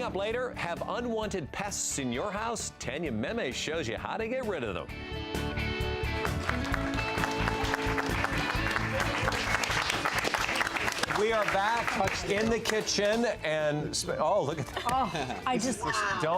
Coming up later, have unwanted pests in your house? Tanya Meme shows you how to get rid of them. We are back in the kitchen, and oh, look at that! Oh, I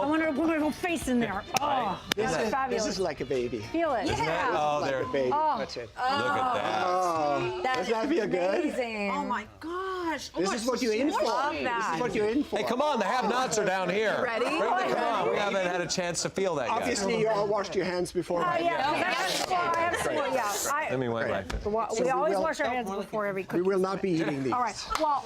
want to put my whole face in there. Oh, that's fabulous. This is like a baby. Feel it. Yeah. Oh, Like there. a baby. Oh. That's it. Look at that. Oh, doesn't that feel good? Amazing. Oh my gosh. This is what you're in for. Love This that. is what you're in for. Hey, come on, the have-nots are down here. Ready? Come on, we haven't had a chance to feel that yet. Obviously, you all washed your hands before. Let me wipe my face. We always wash our hands before every We cookie. will not be eating these. All right. Well,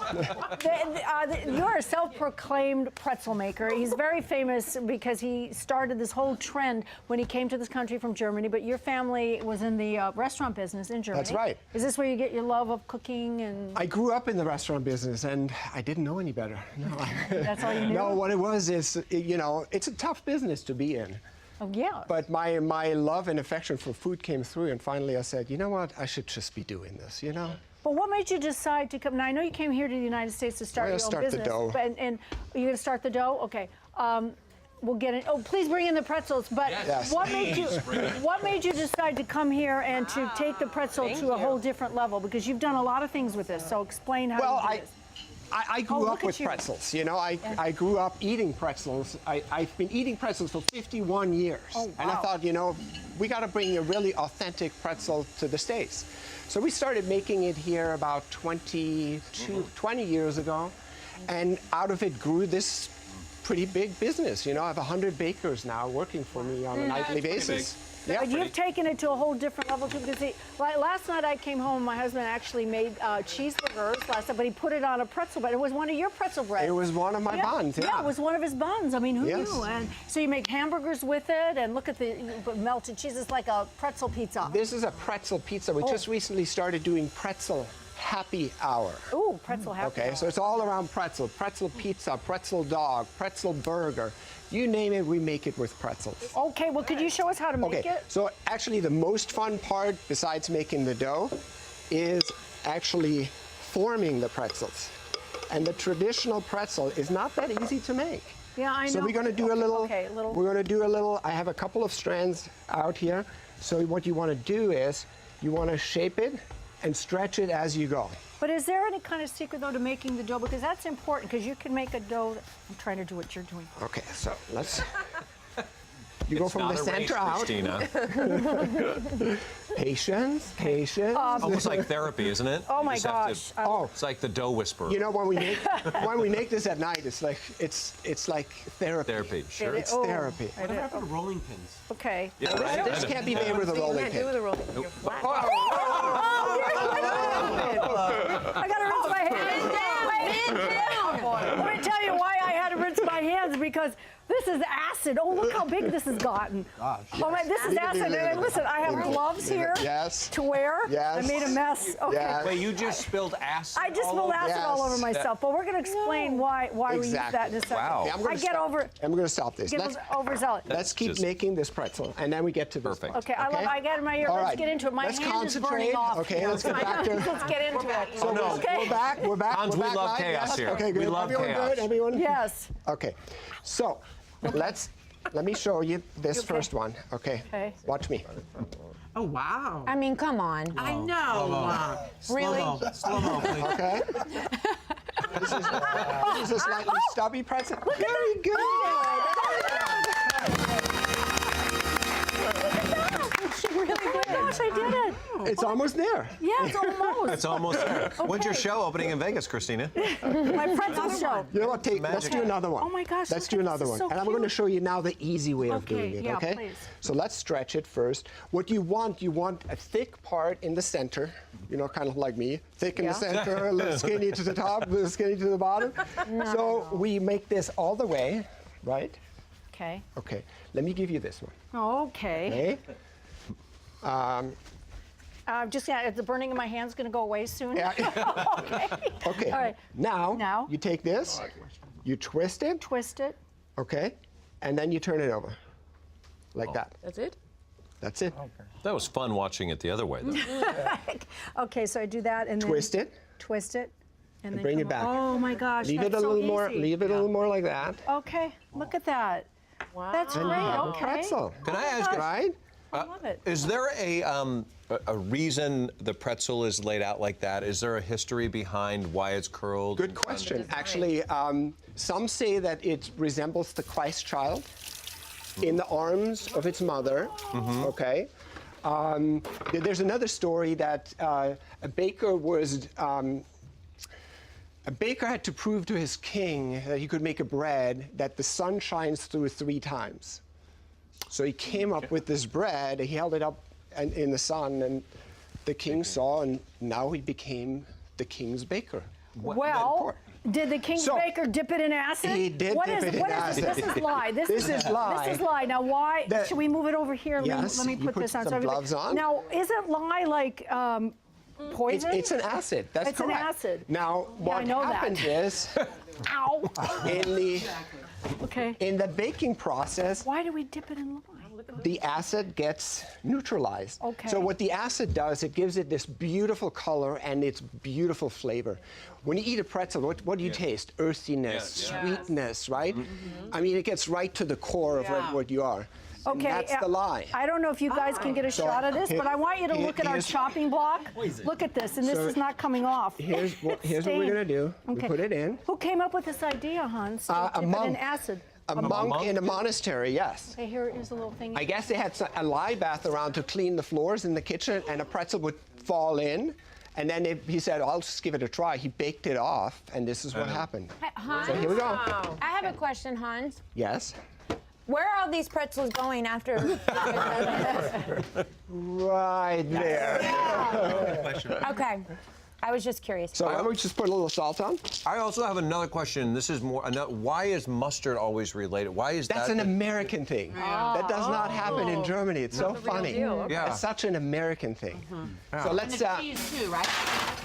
you're a self-proclaimed pretzel maker. He's very famous because he started this whole trend when he came to this country from Germany. But your family was in the restaurant business in Germany. That's right. Is this where you get your love of cooking and? I grew up in the restaurant business, and I didn't know any better. No. That's all you knew? No, what it was is, it's a tough business to be in. Oh yeah. But my love and affection for food came through, and finally I said, you know what, I should just be doing this, But what made you decide to come? Now I know you came here to the United States to start your own business. The dough. And you're going to start the dough? Okay. We'll get it. Oh, please bring in the pretzels. But Yes. what made you decide to come here and to take the pretzel to a whole different level? Because you've done a lot of things with this. So explain how you do this. I grew up with pretzels. I grew up eating pretzels. I've been eating pretzels for 51 years. Oh, wow. And I thought, we got to bring a really authentic pretzel to the States. So we started making it here about 20 years ago. And out of it grew this pretty big business. I have 100 bakers now working for me on a nightly basis. Yeah, But you've taken it to a whole different level too. Because last night I came home, my husband actually made cheeseburgers last night, but he put it on a pretzel bread. It was one of your pretzel breads. It was one of my buns. Yeah, it was one of his buns. I mean, who Yes. knew? And so you make hamburgers with it, and look at the melted cheese. It's like a pretzel pizza. This is a pretzel pizza. We just recently started doing pretzel happy hour. Ooh, pretzel happy Okay, hour. so it's all around pretzel. Pretzel pizza, pretzel dog, pretzel burger. You name it, we make it with pretzels. Okay, well, could you show us how to make it? So actually the most fun part, besides making the dough, is actually forming the pretzels. And the traditional pretzel is not that easy to make. Yeah, I know. So we're going to do a little, We're going to do a little, I have a couple of strands out here. So what you want to do is, you want to shape it and stretch it as you go. But is there any kind of secret, though, to making the dough? Because that's important, because you can make a dough. I'm trying to do what you're doing. Okay, so let's. You go from the center out. Christina. Patience, patience. Almost like therapy, isn't it? Oh You my just have gosh. to- it's like the dough whisperer. When we make this at night, it's like therapy. Therapy, sure. It's therapy. What happened to rolling pins? Okay. Yeah, right. This can't be made with a rolling Can't do pin. with a rolling pin. You're flat. I got to rinse my hands. Let me tell you why I had to rinse my hands, because this is acid. Oh, look how big this has gotten. Gosh. Oh, man, this is acid. And listen, I have gloves here to wear. Yes. I made a mess. Okay. Yes. Wait, you just spilled acid? I just spilled acid all over Yes. myself, but we're going to explain why we use that in a second. Wow. Okay, I'm gonna I get stop. over it. I'm going to stop this. Get overzealous. Let's keep just- making this pretzel, and then we get to this Perfect. part. Okay, I get in my ear. All Let's right. get into it. My Let's hand is burning concentrate. off. Okay, let's get back to. Let's get into it. So we're back. We're back. Hans, we're we back love live. chaos Yes? here. Okay, good. We love Everyone chaos. good? Everyone? Yes. Okay. So let me show you this first one. Okay. Okay. Watch me. Oh, wow. I mean, come on. I know. Really? Slow-mo, please. Okay. This is a slightly stubby pretzel. Very good. Really good. Oh my gosh, I did it. It's almost there. Yeah, it's almost. It's almost there. When's your show opening in Vegas, Christina? My pretzel show. You know what? Let's do another one. Oh my gosh, Let's look do at this. another This one. is so And I'm going to cute. show you now the easy way of Okay, doing it. yeah, Okay. please. So let's stretch it first. What you want a thick part in the center. Kind of like me, thick in the center, a little skinny to the top, a little skinny to the bottom. So we make this all the way, right? Okay. Okay. Let me give you this one. Okay. Okay. The burning in my hand's going to go away soon. Yeah. Okay. Okay. All right. Now you take this, you twist it, Twist it. okay, and then you turn it over, like that. That's it? That's it. That was fun watching it the other way, though. Okay, so I do that and then Twist it, twist it. And then bring it come- back. Oh my gosh, Leave it that's a so little more. easy. Leave it a little more like that. Okay, look at that. Wow. That's And you great. have a Okay. pretzel. Can I ask you, Right? I love it. is there a reason the pretzel is laid out like that? Is there a history behind why it's curled? Good question. Actually, some say that it resembles the Christ child in the arms of its mother. Okay. There's another story that a baker had to prove to his king that he could make a bread that the sun shines through 3 times. So he came up with this bread. He held it up in the sun, and the king saw, and now he became the king's baker. Well, did the king's So, baker dip it in acid? he did What dip is- it in what is acid. This is lie. This is lie. This is lie. Now, why? That- Should we move it over here? Yes, Let me you put put this on. some everybody- gloves on. Now, isn't lye like poison? It's an acid. That's It's an correct. acid. Now, I what know that. happens is Ow. Okay. in the baking process, Why do we dip it in lye? the acid gets neutralized. Okay. So what the acid does, it gives it this beautiful color and its beautiful flavor. When you eat a pretzel, what do you taste? Earthiness, sweetness, right? I mean, it gets right to the core of what you are. And Okay, that's the lie. I don't know if you guys can get a shot of this, but I want you to look at our chopping block. Look at this, and this So is not coming off. Here's what we're Staying. gonna do. Okay. We put it in. Who came up with this idea, Hans? To A dip it in monk. acid. A monk in a monastery, yes. Okay, here is a little thing. I guess they had a lye bath around to clean the floors in the kitchen, and a pretzel would fall in. And then he said, I'll just give it a try. He baked it off, and this is what happened. Hans, So here we go. I have a question, Hans. Yes. Where are all these pretzels going after? Right there. Okay, I was just curious. So I would just put a little salt on. I also have another question. This is more. Why is mustard always related? Why is That's that? an American thing. That does not happen in Germany. It's so funny. Yeah. It's such an American thing. So let's. Cheese too, right?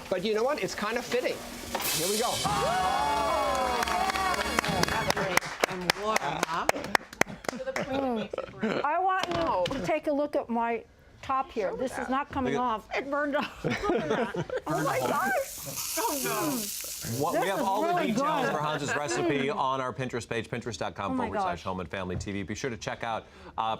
But you know what? It's kind of fitting. Here we go. And water, huh? I want you to take a look at my top here. This is not coming off. It burned off. Look at that. Oh my gosh. We This have is all the really details good. for Hans's recipe on our Pinterest page, my pinterest.com/home and family TV. Be sure to check out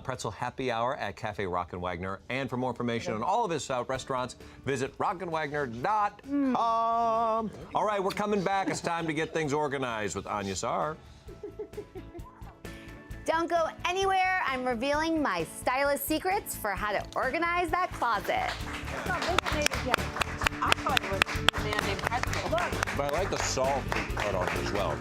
Pretzel Happy Hour at Cafe Röckenwagner. And for more information on all of his restaurants, visit rockenwagner.com. All right, we're coming back. It's time to get things organized with Anya Saar. Don't go anywhere. I'm revealing my stylist secrets for how to organize that closet. I thought it was a man named Pretzel. But I like the salt cut on it as well.